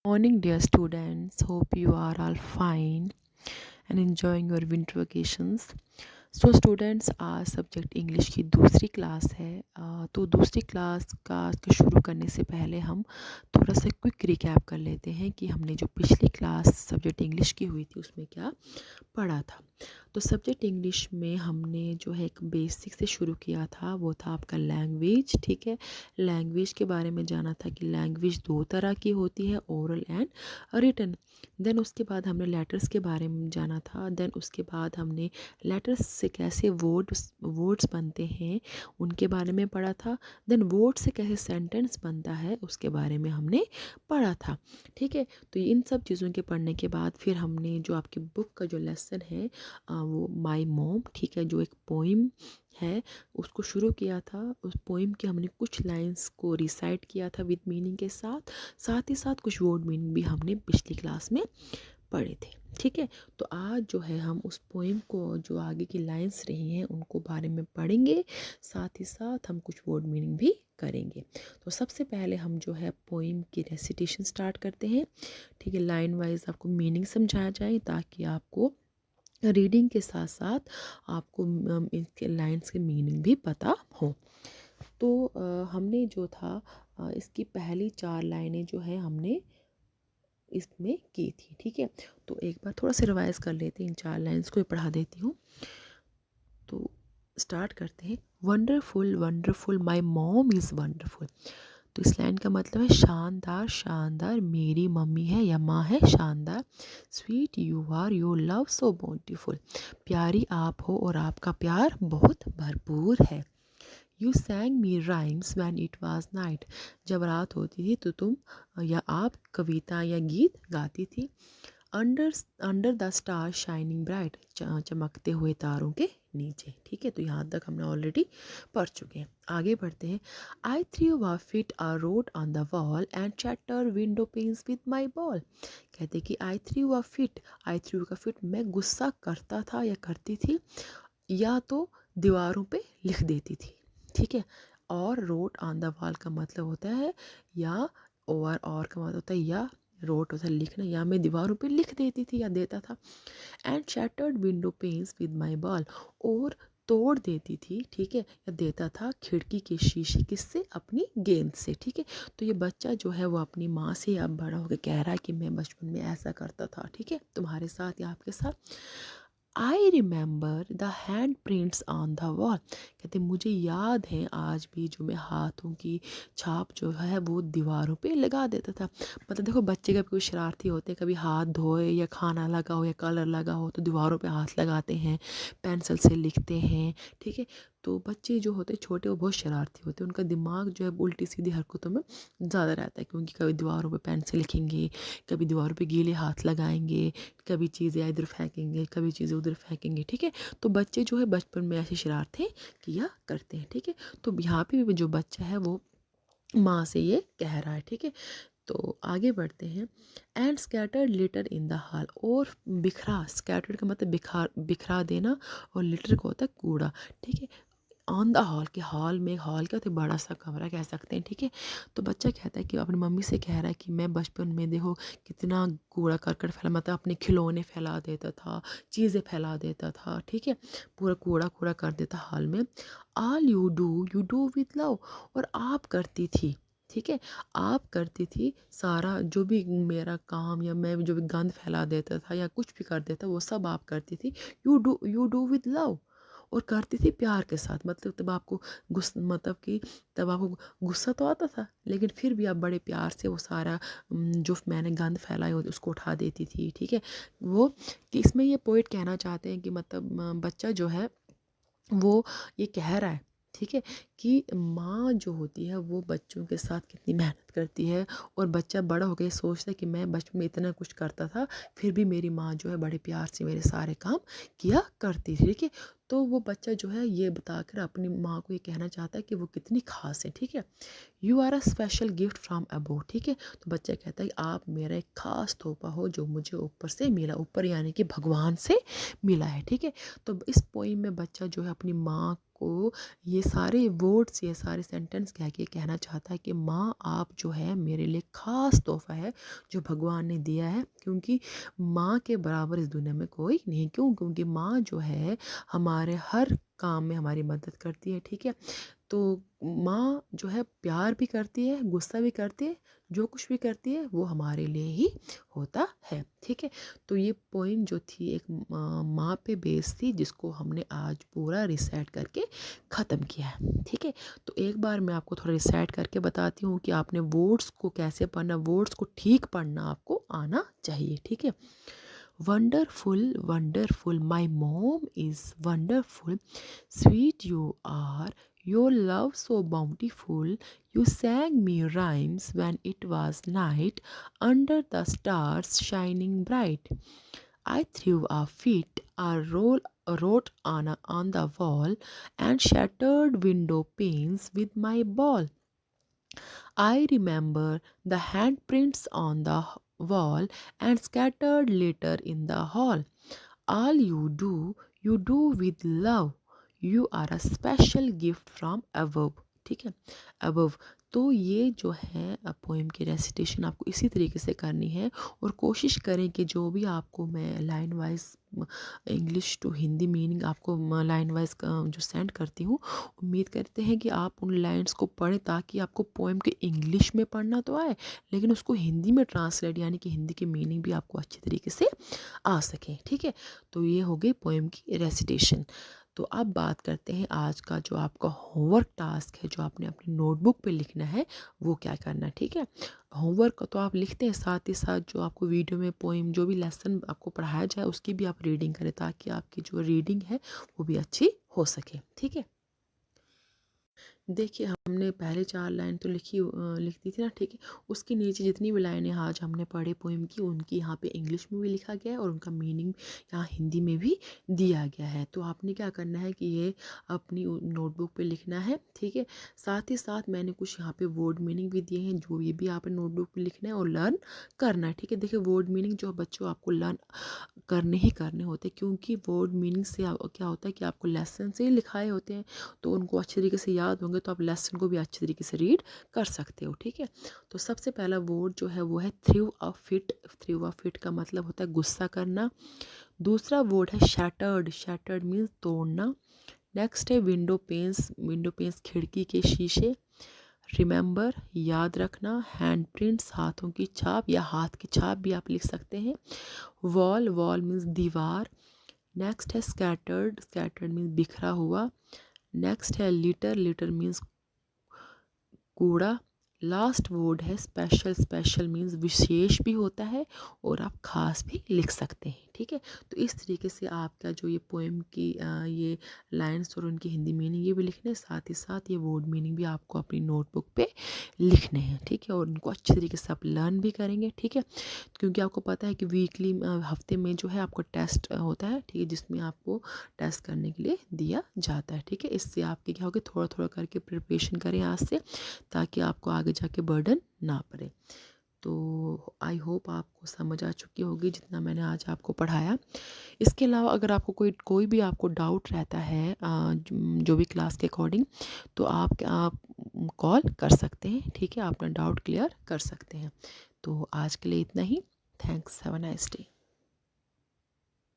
Morning, dear students. Hope you are all fine and enjoying your winter vacations. So students, आज subject English की दूसरी class है। तो दूसरी क्लास का शुरू करने से पहले हम थोड़ा सा क्विक रिकैप कर लेते हैं कि हमने जो पिछली क्लास सब्जेक्ट इंग्लिश की हुई थी उसमें क्या पढ़ा था। तो सब्जेक्ट इंग्लिश में हमने जो है एक बेसिक से शुरू किया था, वो था आपका लैंग्वेज। ठीक है, लैंग्वेज के बारे में जाना था कि लैंग्वेज दो तरह की होती है, ओरल एंड रिटन। देन उसके बाद हमने लेटर्स के बारे में जाना था। देन उसके बाद हमने लेटर्स से कैसे वर्ड्स बनते हैं उनके बारे में पढ़ा था। देन वर्ड से कैसे सेंटेंस बनता है उसके बारे में हमने पढ़ा था। ठीक है, तो इन सब चीज़ों के पढ़ने के बाद फिर हमने जो आपकी बुक का जो लेसन है वो माय मॉम, ठीक है, जो एक पोइम है उसको शुरू किया था। उस पोइम के हमने कुछ लाइंस को रिसाइट किया था विद मीनिंग के साथ। साथ ही साथ कुछ वर्ड मीनिंग भी हमने पिछली क्लास में पढ़े थे। ठीक है, तो आज जो है हम उस पोइम को जो आगे की लाइंस रही हैं उनको बारे में पढ़ेंगे, साथ ही साथ हम कुछ वर्ड मीनिंग भी करेंगे। तो सबसे पहले हम जो है पोइम की रेसिटेशन स्टार्ट करते हैं। ठीक है, लाइन वाइज आपको मीनिंग समझाया जाए ताकि आपको रीडिंग के साथ साथ आपको इसके लाइंस के मीनिंग भी पता हो। तो हमने जो था इसकी पहली 4 लाइनें जो है हमने इसमें की थी। ठीक है, तो एक बार थोड़ा सा रिवाइज कर लेते हैं, इन 4 लाइंस को ही पढ़ा देती हूँ। तो स्टार्ट करते हैं। Wonderful wonderful my mom is wonderful. तो इस लाइन का मतलब है शानदार शानदार मेरी मम्मी है या माँ है शानदार। Sweet you are your love so beautiful. प्यारी आप हो और आपका प्यार बहुत भरपूर है। You sang me rhymes when it was night. जब रात होती थी तो तुम या आप कविता या गीत गाती थी। Under under the star shining bright, चमकते हुए तारों के नीचे। ठीक है, तो यहाँ तक हमने ऑलरेडी पढ़ चुके हैं। आगे बढ़ते हैं। I threw a fit a road on the wall and chatter window panes with my ball. कहते कि I threw a fit, I threw का फिट मैं गुस्सा करता था या करती थी, या तो दीवारों पे लिख देती थी। ठीक है, और रोड ऑन द वॉल का मतलब होता है या और का मतलब होता है या रोड होता है लिखना, या मैं दीवारों पे लिख देती थी या देता था। And shattered window panes with my ball, और तोड़ देती थी, ठीक है, या देता था खिड़की के शीशे, किससे, अपनी गेंद से। ठीक है, तो ये बच्चा जो है वो अपनी माँ से अब बड़ा होकर कह रहा है कि मैं बचपन में ऐसा करता था। ठीक है, तुम्हारे साथ या आपके साथ। I remember the hand prints on the wall. कहते मुझे याद है आज भी जो मैं हाथों की छाप जो है वो दीवारों पे लगा देता था। मतलब देखो, बच्चे कभी कोई शरारती होते हैं, कभी हाथ धोए या खाना लगा हो या कलर लगा हो तो दीवारों पे हाथ लगाते हैं, पेंसिल से लिखते हैं। ठीक है, तो बच्चे जो होते हैं छोटे वो बहुत शरारती होते हैं, उनका दिमाग जो है उल्टी सीधी हरकतों में ज़्यादा रहता है, क्योंकि कभी दीवारों पे पेंसिल लिखेंगे, कभी दीवारों पे गीले हाथ लगाएंगे, कभी चीज़ें इधर फेंकेंगे, कभी चीज़ें उधर फेंकेंगे। ठीक है, तो बच्चे जो है बचपन में ऐसी शरारतें किया करते हैं। ठीक है, तो यहाँ पे भी जो बच्चा है वो माँ से ये कह रहा है। ठीक है, तो आगे बढ़ते हैं। And scattered litre in the hall, और बिखरा, स्कैटर्ड का मतलब बिखरा बिखरा देना, और लिटर का होता है कूड़ा। ठीक है, ऑन द हॉल, के हॉल में, हॉल क्या होता है, बड़ा सा कमरा कह सकते हैं। ठीक है, तो बच्चा कहता है कि अपनी मम्मी से कह रहा है कि मैं बचपन में देखो कितना कूड़ा करकट फैला, मतलब अपने खिलौने फैला देता था, चीज़ें फैला देता था। ठीक है, पूरा कूड़ा कूड़ा कर देता हॉल में। All you do with love, और आप करती थी। ठीक है, आप करती थी सारा जो भी मेरा काम, या मैं जो भी गंद फैला देता था या कुछ भी कर देता वो सब आप करती थी। यू डू विद लव, और करती थी प्यार के साथ। मतलब तब आपको मतलब कि तब आपको गुस्सा तो आता था, लेकिन फिर भी आप बड़े प्यार से वो सारा जो मैंने गंद फैलाया उसको उठा देती थी। ठीक है, वो कि इसमें ये पोइट कहना चाहते हैं कि मतलब बच्चा जो है वो ये कह रहा है, ठीक है, कि माँ जो होती है वो बच्चों के साथ कितनी मेहनत करती है, और बच्चा बड़ा हो गया सोचता है कि मैं बचपन में इतना कुछ करता था, फिर भी मेरी माँ जो है बड़े प्यार से मेरे सारे काम किया करती थी। ठीक है, तो वो बच्चा जो है ये बताकर अपनी माँ को ये कहना चाहता है कि वो कितनी खास है। ठीक है, you are a special gift from above. ठीक है, तो बच्चा कहता है कि आप मेरा एक खास तोहफा हो जो मुझे ऊपर से मिला, ऊपर यानी कि भगवान से मिला है। ठीक है, तो इस पोइम में बच्चा जो है अपनी माँ आपको ये सारे वर्ड्स, ये सारे सेंटेंस कह के कहना चाहता है कि माँ आप जो है मेरे लिए ख़ास तोहफ़ा है जो भगवान ने दिया है, क्योंकि माँ के बराबर इस दुनिया में कोई नहीं। क्यों? क्योंकि माँ जो है हमारे हर काम में हमारी मदद करती है, ठीक है। तो माँ जो है प्यार भी करती है, गुस्सा भी करती है, जो कुछ भी करती है वो हमारे लिए ही होता है, ठीक है। तो ये पोइम जो थी एक माँ पे बेस्ड थी, जिसको हमने आज पूरा रिसाइट करके ख़त्म किया है, ठीक है। तो एक बार मैं आपको थोड़ा रिसाइट करके बताती हूँ कि आपने वर्ड्स को कैसे पढ़ना, वर्ड्स को ठीक पढ़ना आपको आना चाहिए, ठीक है। Wonderful wonderful my mom is wonderful, sweet you are, your love so bountiful. You sang me rhymes when it was night, under the stars shining bright. I threw a fit, wrote on the wall, and shattered window panes with my ball. I remember the handprints on the wall and scattered litter in the hall. All you do with love. You are a special gift from above. ठीक है, above। तो ये जो है poem की recitation आपको इसी तरीके से करनी है, और कोशिश करें कि जो भी आपको मैं line wise English to Hindi meaning आपको लाइन वाइज जो सेंड करती हूँ, उम्मीद करते हैं कि आप उन लाइंस को पढ़ें ताकि आपको पोएम के इंग्लिश में पढ़ना तो आए, लेकिन उसको हिंदी में ट्रांसलेट यानी कि हिंदी की मीनिंग भी आपको अच्छी तरीके से आ सके, ठीक है। तो ये हो गई पोएम की रेसिटेशन। तो अब बात करते हैं आज का जो आपका होमवर्क टास्क है, जो आपने अपनी नोटबुक पे लिखना है, वो क्या करना है, ठीक है। होमवर्क तो आप लिखते हैं, साथ ही साथ जो आपको वीडियो में पोएम जो भी लेसन आपको पढ़ाया जाए उसकी भी आप रीडिंग करें, ताकि आपकी जो रीडिंग है वो भी अच्छी हो सके, ठीक है। देखिए, हमने पहले 4 लाइन तो लिख दी थी ना, ठीक है। उसके नीचे जितनी भी लाइनें आज हमने पढ़ी पोएम की, उनकी यहाँ पे इंग्लिश में भी लिखा गया है और उनका मीनिंग यहाँ हिंदी में भी दिया गया है। तो आपने क्या करना है कि ये अपनी नोटबुक पे लिखना है, ठीक है। साथ ही साथ मैंने कुछ यहाँ पे वर्ड मीनिंग भी दिए हैं, जो ये भी आपने नोटबुक पे लिखना है और लर्न करना है, ठीक है। देखिए, वर्ड मीनिंग जो बच्चों आपको लर्न करने ही करने होते हैं, क्योंकि वर्ड मीनिंग से क्या होता है कि आपको लेसन से ही लिखाए होते हैं, तो उनको अच्छी तरीके से याद होंगे तो आप लेसन को भी अच्छी तरीके से रीड कर सकते हो, ठीक है। तो सबसे पहला वर्ड जो है वो है through a fit. Through a fit का मतलब होता है गुस्सा करना। दूसरा वर्ड है शैटर्ड। शैटर्ड मीन्स तोड़ना। नेक्स्ट है विंडो पेंस। विंडो पेंस खिड़की के शीशे। रिमेंबर याद रखना। हैंड प्रिंट्स हाथों की छाप या हाथ की छाप भी आप लिख सकते हैं। वॉल। वॉल मीन्स दीवार। नेक्स्ट है स्कैटर्ड। स्कैटर्ड मीन्स बिखरा हुआ। नेक्स्ट है लिटर। लिटर मीन्स कूड़ा। लास्ट वर्ड है स्पेशल। स्पेशल मीन्स विशेष भी होता है और आप खास भी लिख सकते हैं, ठीक है। तो इस तरीके से आपका जो ये पोएम की ये लाइंस और उनकी हिंदी मीनिंग ये भी लिखने हैं, साथ ही साथ ये वर्ड मीनिंग भी आपको अपनी नोटबुक पे लिखने हैं, ठीक है। और उनको अच्छी तरीके से आप लर्न भी करेंगे, ठीक है। क्योंकि आपको पता है कि वीकली हफ्ते में जो है आपको टेस्ट होता है, ठीक है, जिसमें आपको टेस्ट करने के लिए दिया जाता है, ठीक है। इससे आपके क्या होगा, थोड़ा थोड़ा करके प्रिपरेशन करें आज से, ताकि आपको आगे जाके बर्डन ना पड़े। तो आई होप आपको समझ आ चुकी होगी जितना मैंने आज आपको पढ़ाया। इसके अलावा अगर आपको कोई भी आपको डाउट रहता है जो भी क्लास के अकॉर्डिंग, तो आप कॉल कर सकते हैं, ठीक है। आप अपना डाउट क्लियर कर सकते हैं। तो आज के लिए इतना ही। Thanks. Have a nice day.